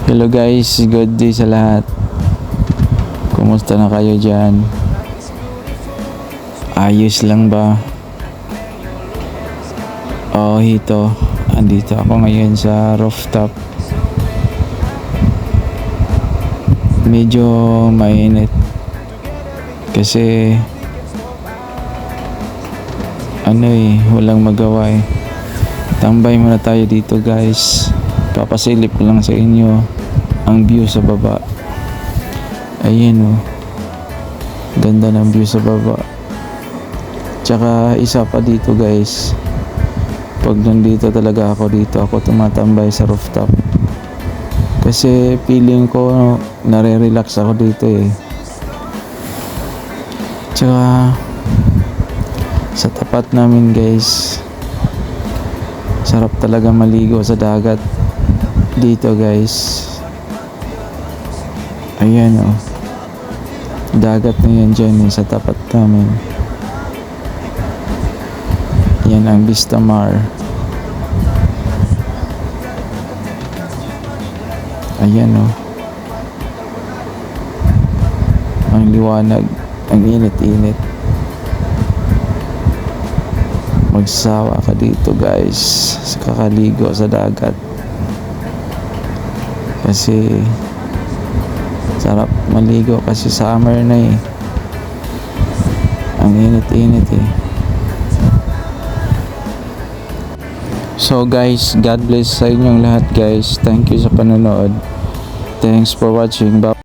Hello guys, good day sa lahat. Kumusta na kayo dyan? Ayos lang ba? Hito. Andito ako ngayon sa rooftop. Medyo mainit. Kasi walang magawa eh. Tambay muna tayo dito guys. Papasilip ko lang sa inyo ang view sa baba. Ayan oh. Ganda ng view sa baba. Tsaka isa pa dito guys. Pag nandito talaga ako dito, ako tumatambay sa rooftop. Kasi feeling ko nare-relax ako dito eh. Tsaka sa tapat namin guys, sarap talaga maligo sa dagat dito guys. Ayan oh. Dagat na yan dyan sa tapat namin. Yan ang Vista Mar. Ayan oh. Ang liwanag. Ang init-init. Magsawa ka dito guys sa kakaligo sa dagat. Kasi sarap maligo kasi summer na eh. Ang init-init eh. So guys, God bless sa inyong lahat guys. Thank you sa panonood. Thanks for watching. Bye.